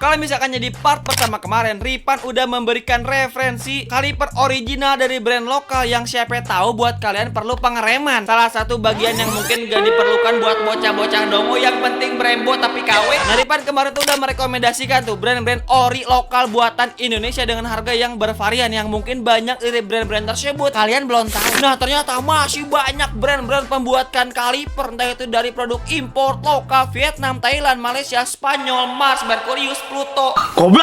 Kalau misalkan jadi part pertama kemarin, Ripan udah memberikan referensi kaliper original dari brand lokal yang siapa tahu buat kalian perlu pengereman. Salah satu bagian yang mungkin gak diperlukan buat bocah-bocah dongo yang penting Brembo tapi KW. Nah, Ripan kemarin tuh udah merekomendasikan tuh brand-brand ori lokal buatan Indonesia dengan harga yang bervarian yang mungkin banyak dari brand-brand tersebut kalian belum tahu. Nah, ternyata masih banyak brand-brand pembuatan kaliper, entah itu dari produk impor lokal Vietnam, Thailand, Malaysia, Spanyol, Mars, Mercurius, Pluto.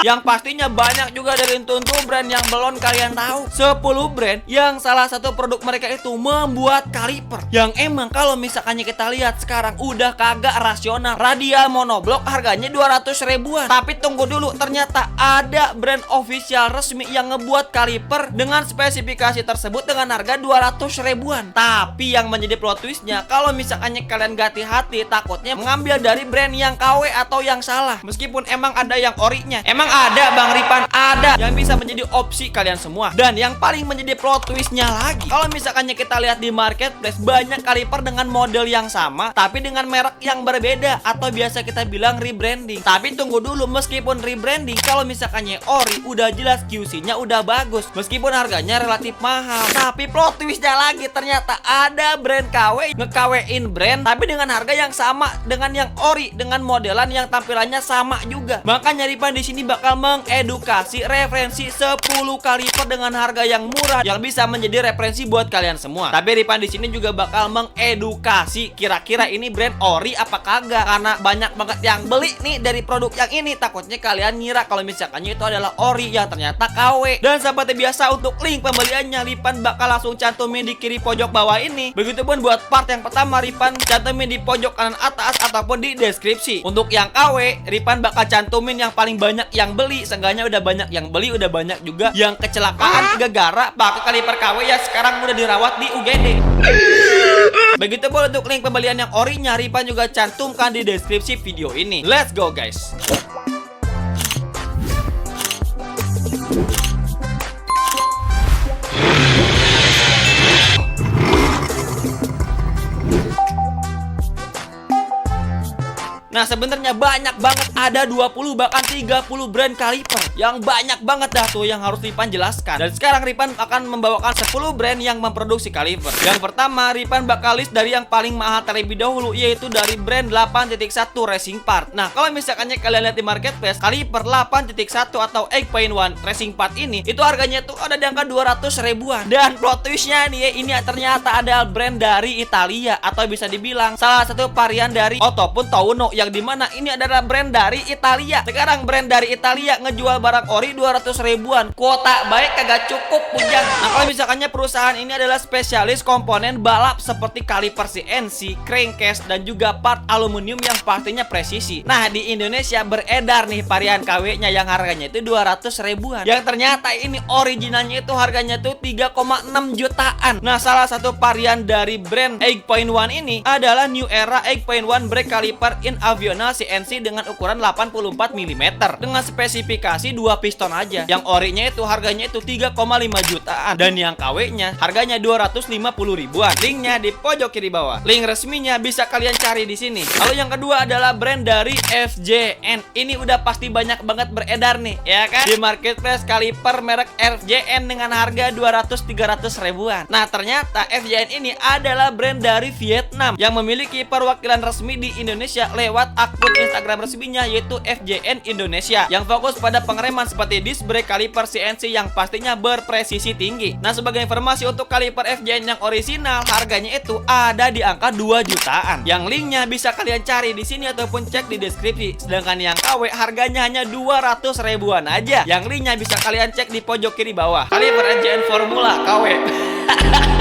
Yang pastinya banyak juga dari untung brand yang belum kalian tahu. 10 brand yang salah satu produk mereka itu membuat kaliper yang emang kalau misalkannya kita lihat sekarang udah kagak rasional. Radial monoblok harganya 200 ribuan. Tapi tunggu dulu, ternyata ada brand official resmi yang ngebuat kaliper dengan spesifikasi tersebut dengan harga 200 ribuan. Tapi yang menjadi plot twistnya, kalau misalkannya kalian gak hati-hati, takutnya mengambil dari brand yang KW atau yang salah. Meskipun emang ada yang orinya, emang ada Bang Ripan, ada yang bisa menjadi opsi kalian semua. Dan yang paling menjadi plot twistnya lagi, kalau misalkannya kita lihat di marketplace, banyak kaliper dengan model yang sama tapi dengan merek yang berbeda atau biasa kita bilang rebranding. Tapi tunggu dulu, meskipun rebranding, kalau misalkannya ori udah jelas QC-nya udah bagus, meskipun harganya relatif mahal. Tapi plot twistnya lagi, ternyata ada brand KW nge-KW-in brand tapi dengan harga yang sama dengan yang ori, dengan modelan yang tampilannya sama juga. Makanya Ripan di sini bakal mengedukasi referensi 10 kaliper dengan harga yang murah yang bisa menjadi referensi buat kalian semua. Tapi Ripan di sini juga bakal mengedukasi kira-kira ini brand ori apa kagak, karena banyak banget yang beli nih dari produk yang ini. Takutnya kalian ngira kalau misalkannya itu adalah ori yang ternyata KW. Dan seperti biasa untuk link pembeliannya Ripan bakal langsung cantumin di kiri pojok bawah ini. Begitupun buat part yang pertama Ripan cantumin di pojok kanan atas ataupun di deskripsi. Untuk yang KW Ripan bakal cantumin yang paling banyak yang beli. Seenggaknya udah banyak yang beli, udah banyak juga yang kecelakaan gara-gara pakai kaliper KW ya sekarang udah dirawat di UGD. Begitupun untuk link pembelian yang orinya Ripan juga cantumkan di deskripsi video ini. Let's go guys. Nah, sebenarnya banyak banget, ada 20 bahkan 30 brand kaliper yang banyak banget dah tuh yang harus Ripan jelaskan. Dan sekarang Ripan akan membawakan 10 brand yang memproduksi kaliper. Yang pertama Ripan bakal list dari yang paling mahal terlebih dahulu, yaitu dari brand 8.1 Racing Part. Nah, kalau misalkannya kalian lihat di marketplace, kaliper 8.1 atau 8.1 Racing Part ini itu harganya tuh ada di angka 200 ribuan. Dan plot twistnya nih ya, ini ternyata ada brand dari Italia atau bisa dibilang salah satu varian dari ataupun Touno, yang dimana ini adalah brand dari Italia. Sekarang brand dari Italia ngejual barang ori 200 ribuan, kuota baik kagak cukup pujang. Nah, kalau misalkannya perusahaan ini adalah spesialis komponen balap seperti kaliper CNC, crankcase, dan juga part aluminium yang pastinya presisi. Nah, di Indonesia beredar nih varian KW-nya yang harganya itu 200 ribuan, yang ternyata ini originalnya itu harganya tuh 3,6 jutaan. Nah, salah satu varian dari brand 8.1 ini adalah New Era 8.1 brake caliper in Aviona CNC dengan ukuran 84 mm dengan spesifikasi 2 piston aja. Yang orinya itu harganya itu 3,5 jutaan dan yang KW-nya harganya 250 ribuan. Linknya di pojok kiri bawah. Link resminya bisa kalian cari di sini. Lalu yang kedua adalah brand dari FJN. Ini udah pasti banyak banget beredar nih, ya kan? Di marketplace kaliper merek FJN dengan harga 200-300 ribuan. Nah, ternyata FJN ini adalah brand dari Vietnam yang memiliki perwakilan resmi di Indonesia lewat akun Instagram resminya yaitu FJN Indonesia yang fokus pada pengereman seperti disc brake kaliper CNC yang pastinya berpresisi tinggi. Nah, sebagai informasi untuk kaliper FJN yang original harganya itu ada di angka 2 jutaan. Yang linknya bisa kalian cari di sini ataupun cek di deskripsi. Sedangkan yang KW harganya hanya 200 ribuan aja. Yang linknya bisa kalian cek di pojok kiri bawah. Kaliper FJN Formula KW.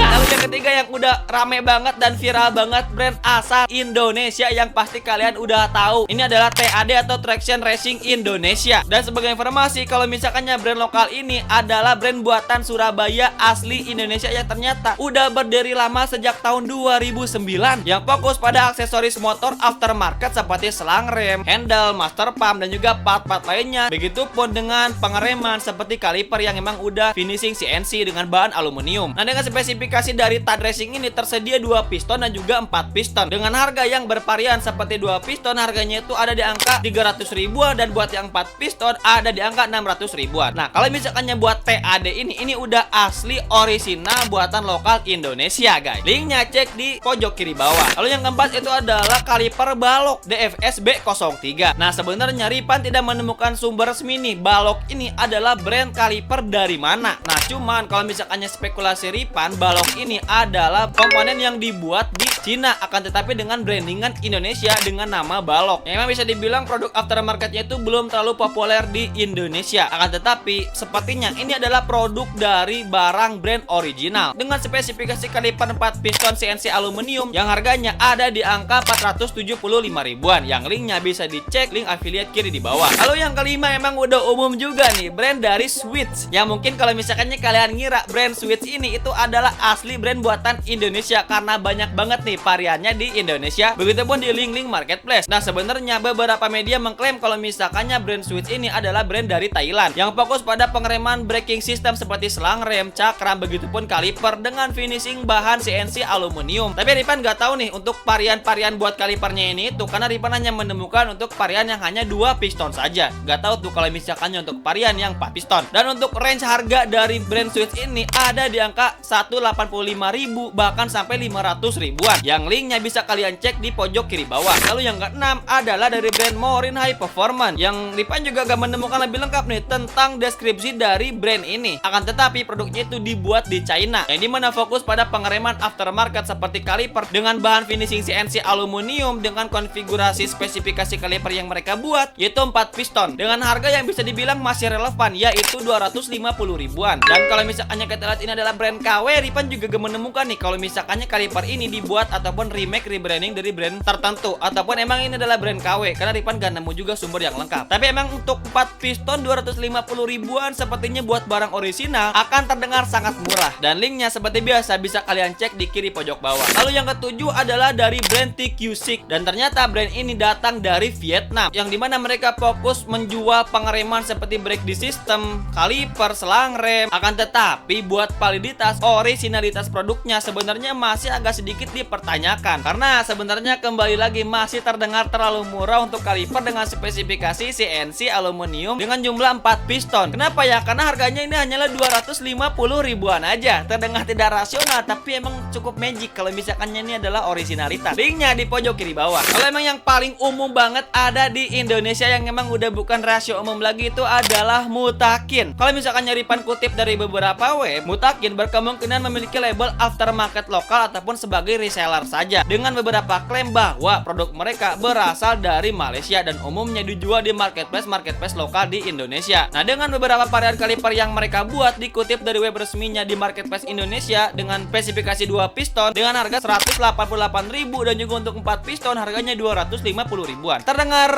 Lalu yang ketiga yang udah rame banget dan viral banget, brand asal Indonesia yang pasti kalian udah tahu. Ini adalah TAD atau Traction Racing Indonesia. Dan sebagai informasi, kalau misalkannya brand lokal ini adalah brand buatan Surabaya asli Indonesia yang ternyata udah berdiri lama sejak tahun 2009 yang fokus pada aksesoris motor aftermarket seperti selang rem, handle, master pump, dan juga part-part lainnya. Begitupun dengan pengereman seperti kaliper yang emang udah finishing CNC dengan bahan aluminium. Nah, dengan dengan spesifikasi dari TUD Racing ini tersedia 2 piston dan juga 4 piston dengan harga yang bervarian. Seperti 2 piston harganya itu ada di angka 300 ribuan dan buat yang 4 piston ada di angka 600 ribuan. Nah, kalau misalkannya buat TAD ini udah asli orisinal buatan lokal Indonesia, guys. Linknya cek di pojok kiri bawah. Lalu yang keempat itu adalah kaliper balok DFS B03. Nah, sebenarnya Ripan tidak menemukan sumber resmi nih, balok ini adalah brand kaliper dari mana. Nah, cuman kalau misalkannya spekulasi Ripan, balok ini adalah komponen yang dibuat di Cina, akan tetapi dengan brandingan Indonesia dengan nama balok. Memang bisa dibilang produk aftermarketnya itu belum terlalu populer di Indonesia, akan tetapi sepertinya ini adalah produk dari barang brand original dengan spesifikasi kaliper 4 piston CNC aluminium yang harganya ada di angka 475 ribuan. Yang linknya bisa dicek link affiliate kiri di bawah. Lalu yang kelima emang udah umum juga nih, brand dari Switch. Yang mungkin kalau misalkannya kalian ngira brand Switch ini itu adalah asli brand buatan Indonesia karena banyak banget nih variannya di Indonesia. Begitupun di link-link marketplace. Nah, sebenarnya beberapa media mengklaim kalau misalkannya brand Switch ini adalah brand dari Thailand yang fokus pada pengereman braking system seperti selang rem, cakram, begitupun kaliper dengan finishing bahan CNC aluminium. Tapi Ripan nggak tahu nih untuk varian-varian buat kalipernya ini itu, karena Ripan hanya menemukan untuk varian yang hanya 2 piston saja. Nggak tahu tuh kalau misalkannya untuk varian yang 4 piston. Dan untuk range harga dari brand Switch ini ada di angka 185.000 bahkan sampai 500 ribuan. Yang linknya bisa kalian cek di pojok kiri bawah. Lalu yang keenam adalah dari brand Morin High Performance, yang Ripan juga gak menemukan lebih lengkap nih tentang deskripsi dari brand ini. Akan tetapi produknya itu dibuat di China, yang dimana fokus pada pengereman aftermarket seperti kaliper dengan bahan finishing CNC aluminium dengan konfigurasi spesifikasi kaliper yang mereka buat yaitu 4 piston dengan harga yang bisa dibilang masih relevan yaitu 250 ribuan. Dan kalau misalkannya kita lihat ini adalah brand KW, Ripan juga gak menemukan nih kalau misalkannya kaliper ini dibuat ataupun remake rebranding dari brand tertentu ataupun emang ini adalah brand KW, karena Ripan gak nemu juga sumber yang lengkap. Tapi emang untuk 4 piston 250 ribuan sepertinya buat barang orisinal akan terdengar sangat murah, dan linknya seperti biasa bisa kalian cek di kiri pojok bawah. Lalu yang ketujuh adalah dari brand TQ6, dan ternyata brand ini datang dari Vietnam yang dimana mereka fokus menjual pengereman seperti brake system, kaliper, selang rem. Akan tetapi buat validitas orisinalitas produknya sebenarnya masih agak sedikit dipertanyakan, karena sebenarnya kembali lagi masih terdengar terlalu murah untuk kaliper dengan spesifikasi CNC aluminium dengan jumlah 4 piston. Kenapa ya? Karena harganya ini hanyalah 250 ribuan aja. Terdengar tidak rasional, tapi emang cukup magic kalau misalkannya ini adalah originalitas. Linknya di pojok kiri bawah. Kalau emang yang paling umum banget ada di Indonesia yang emang udah bukan rasio umum lagi itu adalah Mutakin. Kalau misalkan Ripan kutip dari beberapa web, Mutakin berkemungkinan memiliki label aftermarket lokal ataupun sebagai reseller saja, dengan beberapa klaim bahwa produk mereka berasal dari Malaysia dan umumnya dijual di marketplace lokal di Indonesia. Nah, dengan beberapa varian kaliper yang mereka buat dikutip dari web resminya di marketplace Indonesia dengan spesifikasi 2 piston dengan harga 188.000 dan juga untuk 4 piston harganya 250 ribuan. Terdengar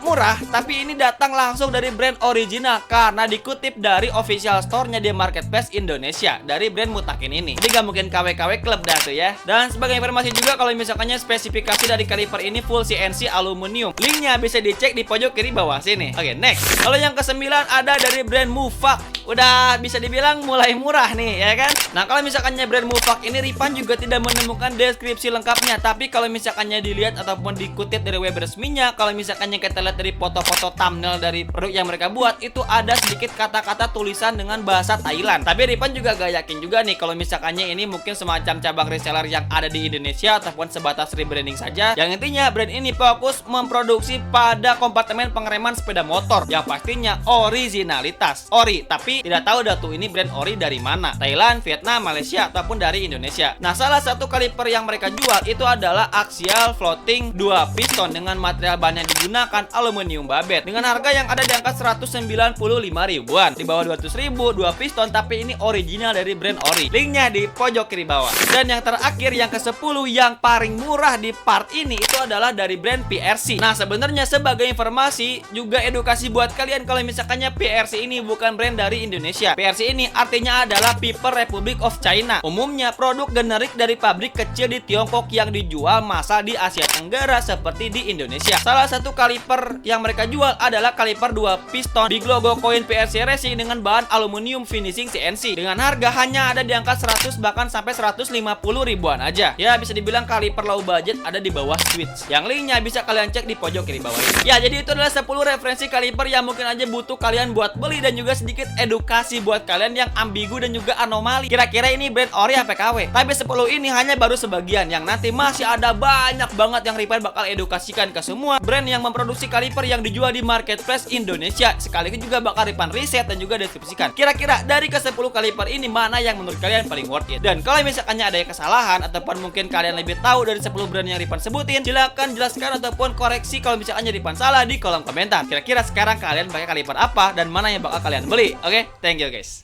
murah, tapi ini datang langsung dari brand original karena dikutip dari official store-nya di marketplace Indonesia dari brand Mutakin ini. Jadi gak mungkin KW-KW klub dah tuh ya. Dan sebagai informasi juga kalau misalkannya spesifikasi dari kaliper ini full CNC aluminium. Linknya bisa dicek di pojok kiri bawah sini. Oke, next. Kalau yang kesembilan ada dari brand Mufak. Udah bisa dibilang mulai murah nih ya kan. Nah, kalau misalkannya brand Mufak ini Ripan juga tidak menemukan deskripsi lengkapnya, tapi kalau misalkannya dilihat ataupun dikutip dari web resminya, kalau misalkannya kita lihat dari foto-foto thumbnail dari produk yang mereka buat itu ada sedikit kata-kata tulisan dengan bahasa Thailand. Tapi Ripan juga gak yakin juga nih kalau misalkannya ini mungkin semacam cabang reseller yang ada di Indonesia ataupun sebatas rebranding saja. Yang intinya brand ini fokus memproduksi pada kompartemen pengereman sepeda motor yang pastinya originalitas ori, tapi tidak tahu dah tuh ini brand ori dari mana, Thailand, Vietnam, Malaysia ataupun dari Indonesia. Nah, salah satu kaliper yang mereka jual itu adalah axial floating 2 piston dengan material bahan yang digunakan aluminium babet dengan harga yang ada di angka 195 ribuan, di bawah 200 ribu, 2 piston, tapi ini original dari brand ori. Linknya di pojok kiri bawah. Dan yang terakhir yang ke-10 yang paling murah di part ini itu adalah dari brand PRC. Nah, sebenarnya sebagai informasi juga edukasi buat kalian kalau misalkannya PRC ini bukan brand dari Indonesia. PRC ini artinya adalah People Republic of China. Umumnya produk generik dari pabrik kecil di Tiongkok yang dijual massal di Asia Tenggara seperti di Indonesia. Salah satu kaliper yang mereka jual adalah kaliper 2 piston big logo koin PRC Racing dengan bahan aluminium finishing CNC dengan harga hanya ada di angka 100 bahkan sampai 150 ribuan aja. Ya bisa dibilang kaliper low budget ada di bawah Switch. Yang linknya bisa kalian cek di pojok kiri bawah ini. Ya jadi itu adalah 10 referensi kaliper yang mungkin aja butuh kalian buat beli dan juga sedikit edukasi buat kalian yang ambigu dan juga anomali. Kira-kira ini brand ori apa KW? Tapi 10 ini hanya baru sebagian, yang nanti masih ada banyak banget yang Ripan bakal edukasikan ke semua brand yang memproduksi kaliper yang dijual di marketplace Indonesia. Sekaligus juga bakal Ripan riset dan juga deskripsikan. Kira-kira dari ke-10 kaliper ini mana yang menurut kalian paling worth it? Dan kalau misalkannya ada yang kesalahan ataupun mungkin kalian lebih tahu dari 10 brand yang Ripan sebutin, silahkan jelaskan ataupun koreksi kalau misalkannya Ripan salah di kolom komentar. Kira-kira sekarang kalian pakai kaliper apa dan mana yang bakal kalian beli? Oke, thank you guys.